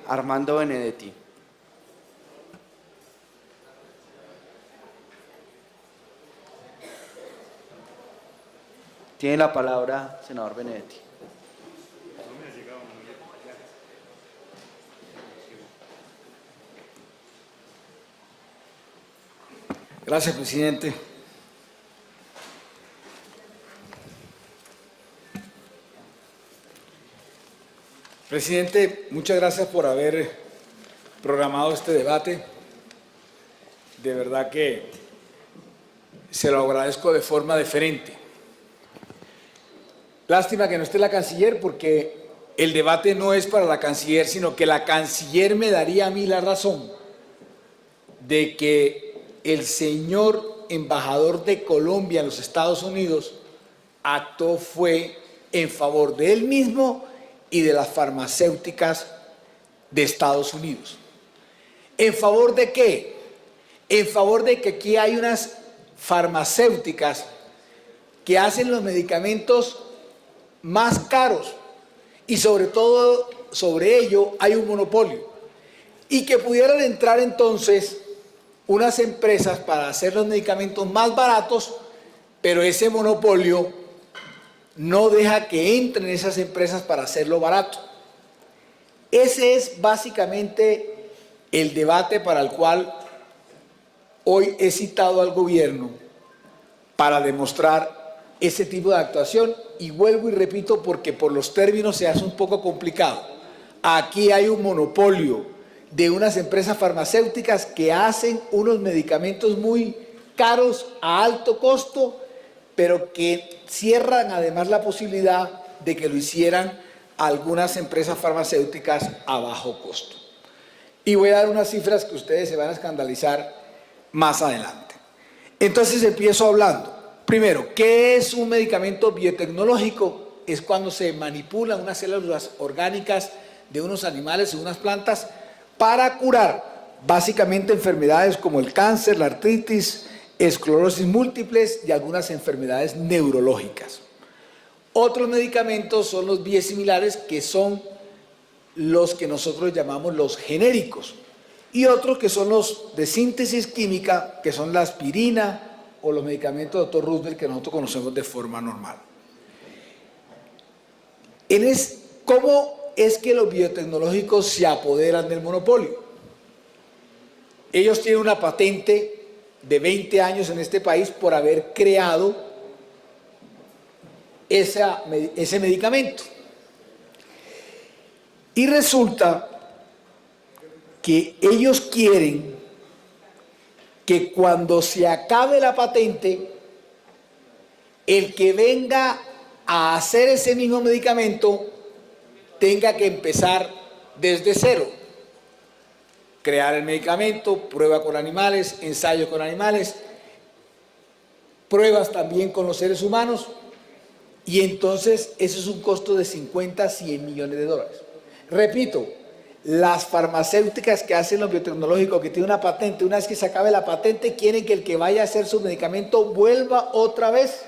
Armando Benedetti. Tiene la palabra, senador Benedetti. Gracias, presidente. Presidente, muchas gracias por haber programado este debate. De verdad que se lo agradezco de forma deferente. Lástima que no esté la canciller, porque el debate no es para la canciller, sino que la canciller me daría a mí la razón de que el señor embajador de Colombia en los Estados Unidos actuó fue en favor de él mismo y de las farmacéuticas de Estados Unidos. ¿En favor de qué? En favor de que aquí hay unas farmacéuticas que hacen los medicamentos más caros y sobre todo sobre ello hay un monopolio, y que pudieran entrar entonces unas empresas para hacer los medicamentos más baratos, pero ese monopolio no deja que entren esas empresas para hacerlo barato. Ese es básicamente el debate para el cual hoy he citado al gobierno, para demostrar ese tipo de actuación, y vuelvo y repito porque por los términos se hace un poco complicado. Aquí hay un monopolio de unas empresas farmacéuticas que hacen unos medicamentos muy caros a alto costo, pero que cierran además la posibilidad de que lo hicieran algunas empresas farmacéuticas a bajo costo. Y voy a dar unas cifras que ustedes se van a escandalizar más adelante. Entonces empiezo hablando. Primero, ¿qué es un medicamento biotecnológico? Es cuando se manipulan unas células orgánicas de unos animales y unas plantas para curar básicamente enfermedades como el cáncer, la artritis, esclerosis múltiples y algunas enfermedades neurológicas. Otros medicamentos son los biosimilares, que son los que nosotros llamamos los genéricos, y otros que son los de síntesis química, que son la aspirina o los medicamentos de Dr. Roosevelt que nosotros conocemos de forma normal. ¿Cómo es que los biotecnológicos se apoderan del monopolio? Ellos tienen una patente de 20 años en este país por haber creado ese medicamento. Y resulta que ellos quieren que cuando se acabe la patente, el que venga a hacer ese mismo medicamento tenga que empezar desde cero. Crear el medicamento, prueba con animales, ensayo con animales, pruebas también con los seres humanos, y entonces eso es un costo de 50 a 100 millones de dólares. Repito, las farmacéuticas que hacen los biotecnológicos, que tienen una patente, una vez que se acabe la patente, quieren que el que vaya a hacer su medicamento vuelva otra vez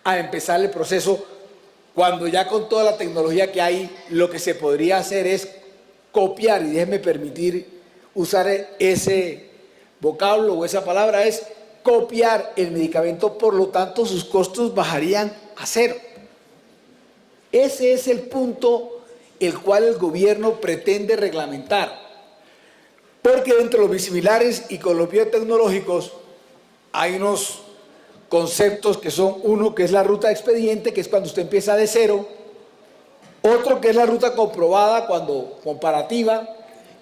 a empezar el proceso, cuando ya con toda la tecnología que hay, lo que se podría hacer es copiar, y déjenme permitir usar ese vocablo o esa palabra, es copiar el medicamento, por lo tanto sus costos bajarían a cero. Ese es el punto el cual el gobierno pretende reglamentar, porque entre los biosimilares y con los biotecnológicos hay unos conceptos que son: uno que es la ruta de expediente, que es cuando usted empieza de cero; otro que es la ruta comprobada, cuando comparativa;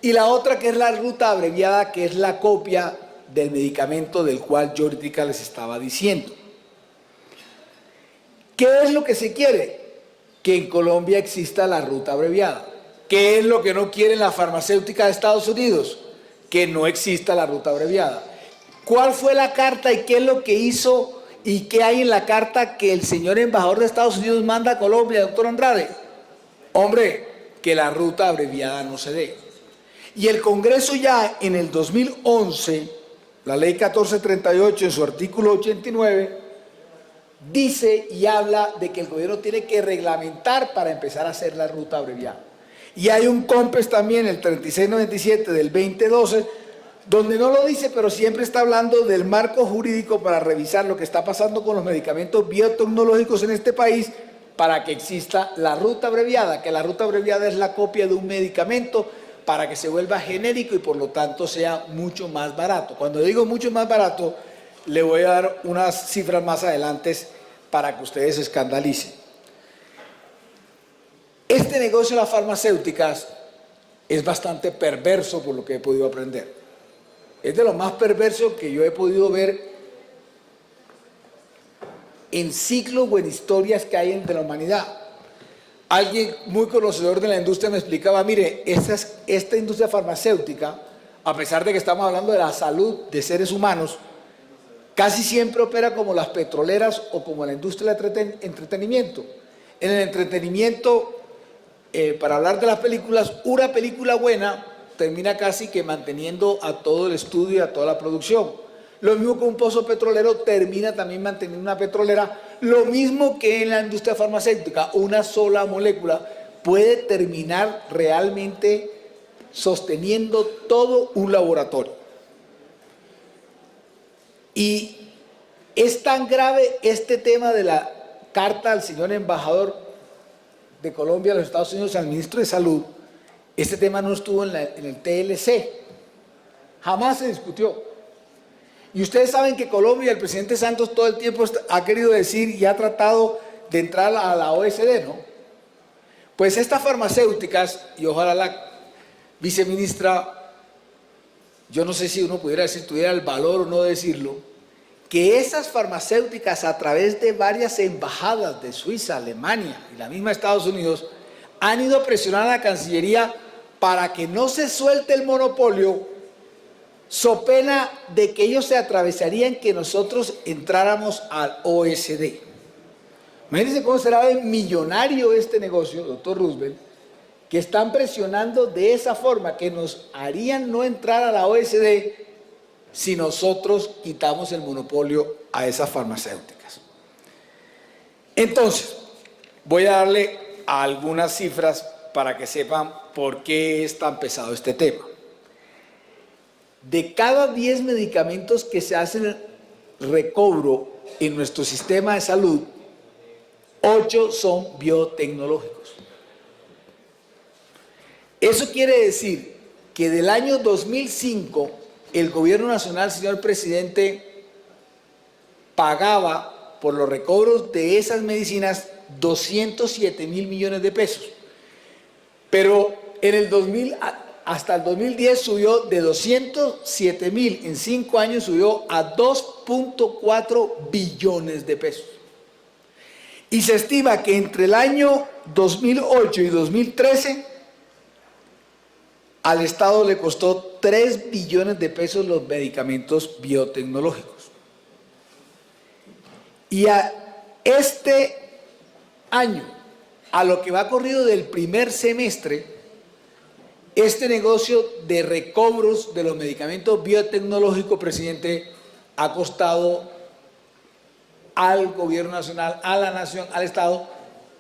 y la otra que es la ruta abreviada, que es la copia del medicamento del cual yo ahorita les estaba diciendo. ¿Qué es lo que se quiere? Que en Colombia exista la ruta abreviada. ¿Qué es lo que no quieren las farmacéuticas de Estados Unidos? Que no exista la ruta abreviada. ¿Cuál fue la carta y qué es lo que hizo y qué hay en la carta que el señor embajador de Estados Unidos manda a Colombia, doctor Andrade? Hombre, que la ruta abreviada no se dé. Y el Congreso ya en el 2011, la ley 1438 en su artículo 89, dice y habla de que el gobierno tiene que reglamentar para empezar a hacer la ruta abreviada. Y hay un COMPES también, el 3697 del 2012, donde no lo dice, pero siempre está hablando del marco jurídico para revisar lo que está pasando con los medicamentos biotecnológicos en este país para que exista la ruta abreviada, que la ruta abreviada es la copia de un medicamento para que se vuelva genérico y por lo tanto sea mucho más barato. Cuando digo mucho más barato, le voy a dar unas cifras más adelante para que ustedes se escandalicen. Este negocio de las farmacéuticas es bastante perverso por lo que he podido aprender. Es de lo más perverso que yo he podido ver en ciclos o en historias que hay entre la humanidad. Alguien muy conocedor de la industria me explicaba, mire, esta industria farmacéutica, a pesar de que estamos hablando de la salud de seres humanos, casi siempre opera como las petroleras o como la industria del entretenimiento. En el entretenimiento, para hablar de las películas, una película buena termina casi que manteniendo a todo el estudio y a toda la producción. Lo mismo que un pozo petrolero termina también manteniendo una petrolera. Lo mismo que en la industria farmacéutica, una sola molécula puede terminar realmente sosteniendo todo un laboratorio. Y es tan grave este tema de la carta al señor embajador de Colombia a los Estados Unidos, al ministro de Salud. Este tema no estuvo en el TLC, jamás se discutió. Y ustedes saben que Colombia, el presidente Santos todo el tiempo ha querido decir y ha tratado de entrar a la OECD, ¿no? Pues estas farmacéuticas, y ojalá la viceministra, yo no sé si uno pudiera decir, tuviera el valor o no decirlo, que esas farmacéuticas a través de varias embajadas de Suiza, Alemania y la misma Estados Unidos, han ido a presionar a la Cancillería para que no se suelte el monopolio, so pena de que ellos se atravesarían que nosotros entráramos al OECD. Imagínense cómo será de millonario este negocio, doctor Roosevelt, que están presionando de esa forma, que nos harían no entrar a la OECD si nosotros quitamos el monopolio a esas farmacéuticas. Entonces, voy a darle algunas cifras para que sepan por qué es tan pesado este tema. De cada 10 medicamentos que se hacen recobro en nuestro sistema de salud, 8 son biotecnológicos. Eso quiere decir que del año 2005, el gobierno nacional, señor presidente, pagaba por los recobros de esas medicinas 207 mil millones de pesos. Pero en el 2000, hasta el 2010 subió de 207 mil, en 5 años subió a 2.4 billones de pesos. Y se estima que entre el año 2008 y 2013 al Estado le costó 3 billones de pesos los medicamentos biotecnológicos. Y a este año, a lo que va corrido del primer semestre, este negocio de recobros de los medicamentos biotecnológicos, presidente, ha costado al gobierno nacional, a la nación, al Estado,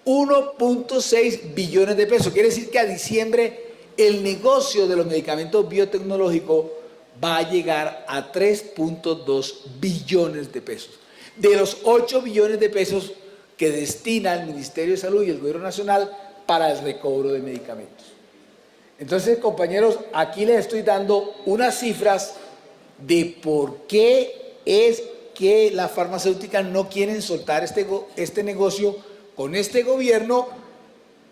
1.6 billones de pesos. Quiere decir que a diciembre el negocio de los medicamentos biotecnológicos va a llegar a 3.2 billones de pesos. De los 8 billones de pesos que destina el Ministerio de Salud y el Gobierno Nacional para el recobro de medicamentos. Entonces, compañeros, aquí les estoy dando unas cifras de por qué es que las farmacéuticas no quieren soltar este negocio con este gobierno,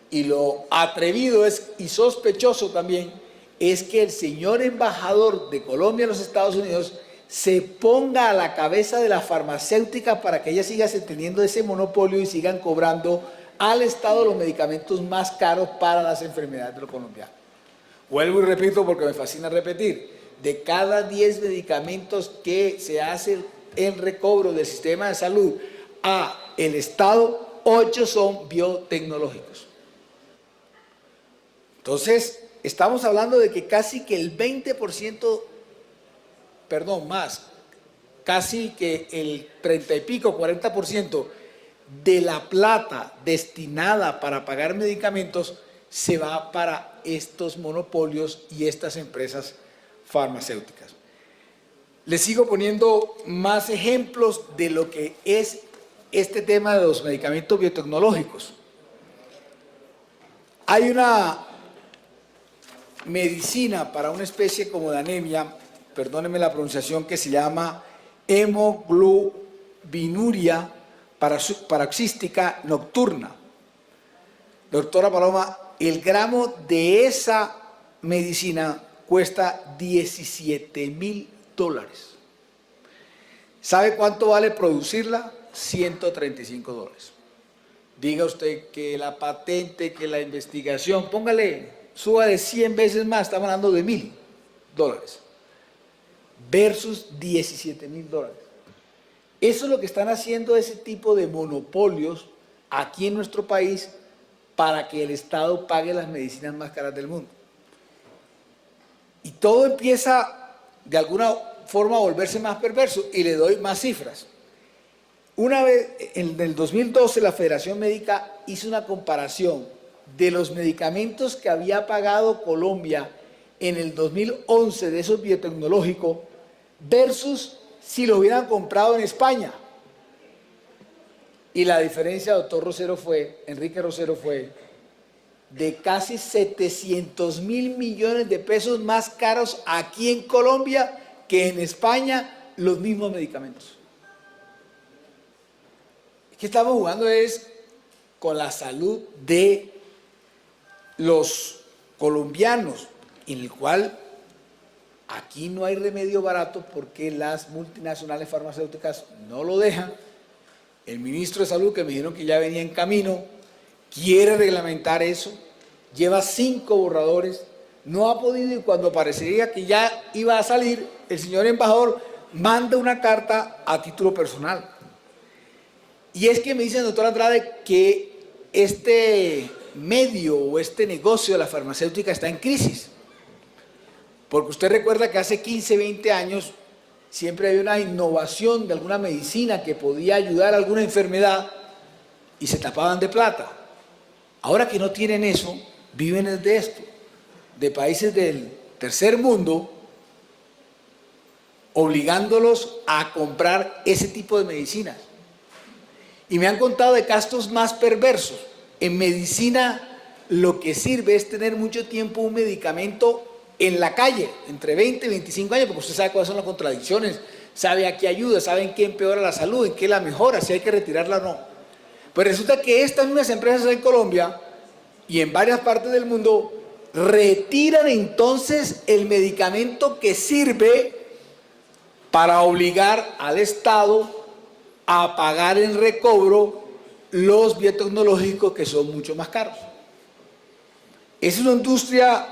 y lo atrevido y sospechoso también es que el señor embajador de Colombia en los Estados Unidos se ponga a la cabeza de la farmacéutica para que ella siga teniendo ese monopolio y sigan cobrando al Estado los medicamentos más caros para las enfermedades de los colombianos. Vuelvo y repito porque me fascina repetir, de cada 10 medicamentos que se hacen en recobro del sistema de salud a el Estado, 8 son biotecnológicos. Entonces, estamos hablando de que casi que el 20%, perdón, más, casi que el 30 y pico, 40% de la plata destinada para pagar medicamentos se va para estos monopolios y estas empresas farmacéuticas. Les sigo poniendo más ejemplos de lo que es este tema de los medicamentos biotecnológicos. Hay una medicina para una especie como de anemia, perdónenme la pronunciación, que se llama hemoglobinuria paroxística nocturna. Doctora Paloma, el gramo de esa medicina cuesta $17.000. ¿Sabe cuánto vale producirla? $135. Diga usted que la patente, que la investigación, póngale, suba de 100 veces más, estamos hablando de $1.000 versus $17.000. Eso es lo que están haciendo ese tipo de monopolios aquí en nuestro país para que el Estado pague las medicinas más caras del mundo. Y todo empieza de alguna forma a volverse más perverso, y le doy más cifras. Una vez, en el 2012, la Federación Médica hizo una comparación de los medicamentos que había pagado Colombia en el 2011 de esos biotecnológicos versus si lo hubieran comprado en España. Y la diferencia, doctor Rosero, Enrique Rosero, fue de casi 700.000 millones de pesos más caros aquí en Colombia que en España los mismos medicamentos. Que estamos jugando es con la salud de los colombianos, en el cual aquí no hay remedio barato porque las multinacionales farmacéuticas no lo dejan. El ministro de Salud, que me dijeron que ya venía en camino, quiere reglamentar eso, lleva 5 borradores, no ha podido, y cuando parecería que ya iba a salir, el señor embajador manda una carta a título personal. Y es que me dice el doctor Andrade que este medio o este negocio de la farmacéutica está en crisis. Porque usted recuerda que hace 15, 20 años siempre había una innovación de alguna medicina que podía ayudar a alguna enfermedad y se tapaban de plata. Ahora que no tienen eso, viven de esto, de países del tercer mundo, obligándolos a comprar ese tipo de medicinas. Y me han contado de casos más perversos. En medicina lo que sirve es tener mucho tiempo un medicamento en la calle, entre 20 y 25 años, porque usted sabe cuáles son las contradicciones, sabe a qué ayuda, sabe en qué empeora la salud, en qué la mejora, si hay que retirarla o no. Pues resulta que estas mismas empresas en Colombia y en varias partes del mundo retiran entonces el medicamento que sirve para obligar al Estado a pagar en recobro los biotecnológicos, que son mucho más caros. Es una industria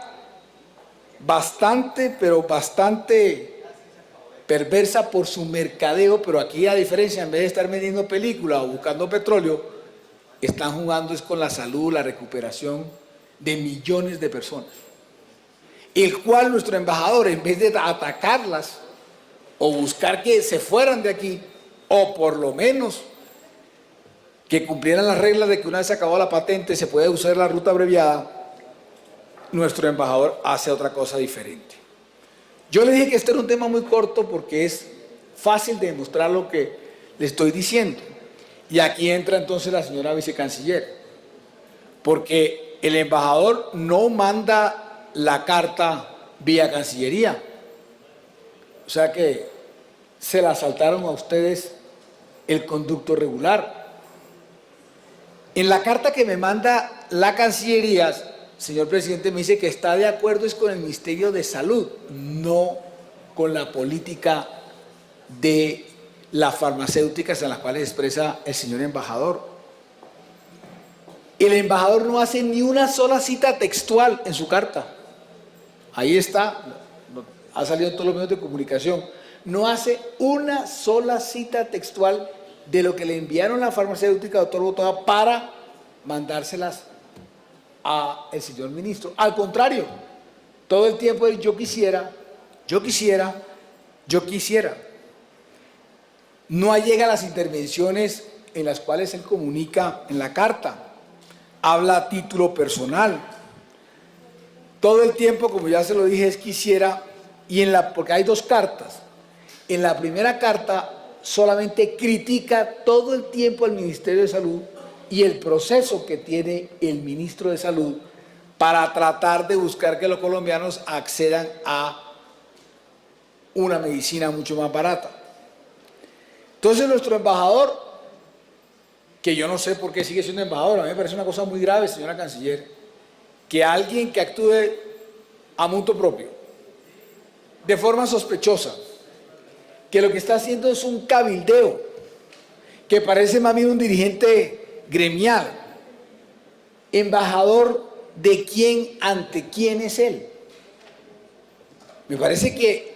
bastante, pero bastante perversa por su mercadeo, pero aquí a diferencia, en vez de estar vendiendo películas o buscando petróleo, están jugando es con la salud, la recuperación de millones de personas. El cual nuestro embajador, en vez de atacarlas o buscar que se fueran de aquí, o por lo menos que cumplieran las reglas de que una vez acabó la patente se puede usar la ruta abreviada, nuestro embajador hace otra cosa diferente. Yo le dije que este era un tema muy corto porque es fácil de demostrar lo que le estoy diciendo. Y aquí entra entonces la señora vicecanciller, porque el embajador no manda la carta vía Cancillería. O sea que se la saltaron a ustedes el conducto regular. En la carta que me manda la Cancillería, señor presidente, me dice que está de acuerdo es con el Ministerio de Salud, no con la política de las farmacéuticas en las cuales expresa el señor embajador. El embajador no hace ni una sola cita textual en su carta. Ahí está, ha salido en todos los medios de comunicación. No hace una sola cita textual de lo que le enviaron la farmacéutica, doctor Botoa, para mandárselas al señor ministro. Al contrario, todo el tiempo es yo quisiera. No llega a las intervenciones en las cuales él comunica en la carta. Habla a título personal. todo el tiempo, como ya se lo dije, es quisiera, porque hay dos cartas. En la primera carta solamente critica todo el tiempo al Ministerio de Salud y el proceso que tiene el ministro de Salud para tratar de buscar que los colombianos accedan a una medicina mucho más barata. Entonces nuestro embajador, que yo no sé por qué sigue siendo embajador, a mí me parece una cosa muy grave, señora canciller, que alguien que actúe a mutuo propio, de forma sospechosa, que lo que está haciendo es un cabildeo, que parece más bien un dirigente gremial, embajador de quién, ante quién es él. Me parece que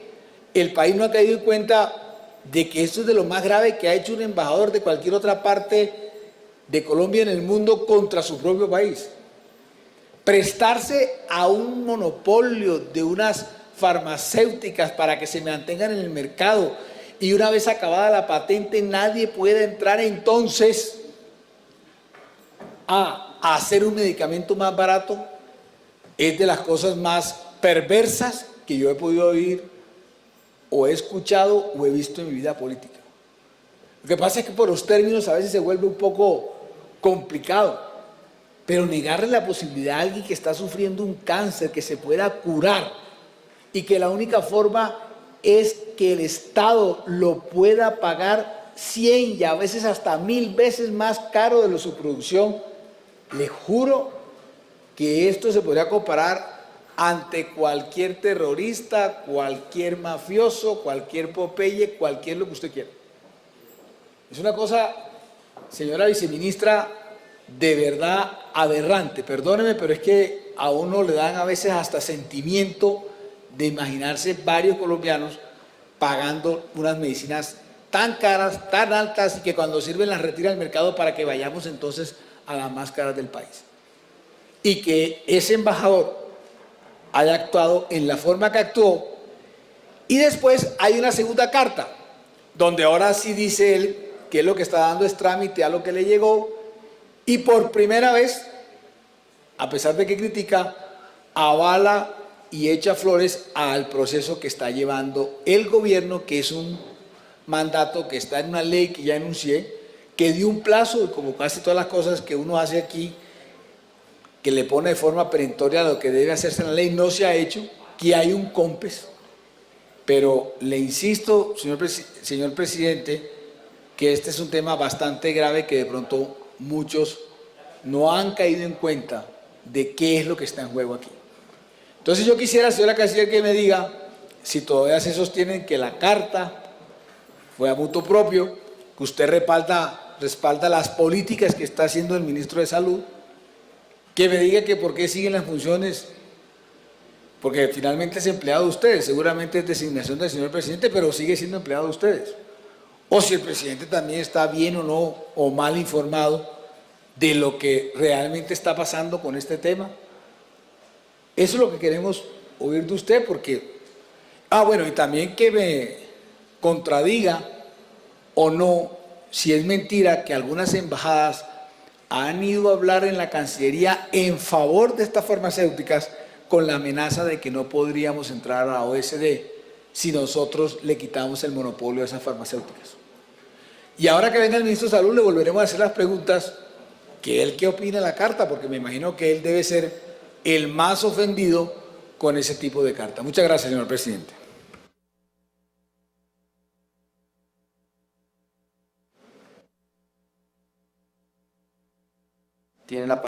el país no ha caído en cuenta de que esto es de lo más grave que ha hecho un embajador de cualquier otra parte de Colombia en el mundo contra su propio país. Prestarse a un monopolio de unas farmacéuticas para que se mantengan en el mercado y una vez acabada la patente nadie puede entrar entonces a hacer un medicamento más barato, es de las cosas más perversas que yo he podido oír o he escuchado o he visto en mi vida política. Lo que pasa es que por los términos a veces se vuelve un poco complicado, pero negarle la posibilidad a alguien que está sufriendo un cáncer que se pueda curar y que la única forma es que el Estado lo pueda pagar 100 y a veces hasta 1000 veces más caro de su producción, le juro que esto se podría comparar ante cualquier terrorista, cualquier mafioso, cualquier Popeye, cualquier lo que usted quiera. Es una cosa, señora viceministra, de verdad aberrante. Perdóneme, pero es que a uno le dan a veces hasta sentimiento de imaginarse varios colombianos pagando unas medicinas tan caras, tan altas, y que cuando sirven las retira del mercado para que vayamos entonces a las más caras del país. Y que ese embajador haya actuado en la forma que actuó. Y después hay una segunda carta, donde ahora sí dice él que lo que está dando es trámite a lo que le llegó, y por primera vez, a pesar de que critica, avala y echa flores al proceso que está llevando el gobierno, que es un mandato que está en una ley que ya enuncié, que dio un plazo, como casi todas las cosas que uno hace aquí, que le pone de forma perentoria lo que debe hacerse en la ley, no se ha hecho, que hay un COMPES, pero le insisto, señor presidente, que este es un tema bastante grave que de pronto muchos no han caído en cuenta de qué es lo que está en juego aquí. Entonces yo quisiera, señora canciller, que me diga si todavía se sostienen que la carta fue a mutuo propio, que usted respalda las políticas que está haciendo el ministro de Salud, que me diga que por qué siguen las funciones, porque finalmente es empleado de ustedes, seguramente es designación del señor presidente, pero sigue siendo empleado de ustedes. O si el presidente también está bien o no, o mal informado de lo que realmente está pasando con este tema. Eso es lo que queremos oír de usted, porque... bueno, y también que me contradiga o no, si es mentira que algunas embajadas han ido a hablar en la Cancillería en favor de estas farmacéuticas con la amenaza de que no podríamos entrar a la OSD si nosotros le quitamos el monopolio a esas farmacéuticas. Y ahora que venga el ministro de Salud le volveremos a hacer las preguntas que él qué opina de la carta, porque me imagino que él debe ser el más ofendido con ese tipo de carta. Muchas gracias, señor presidente. Tiene la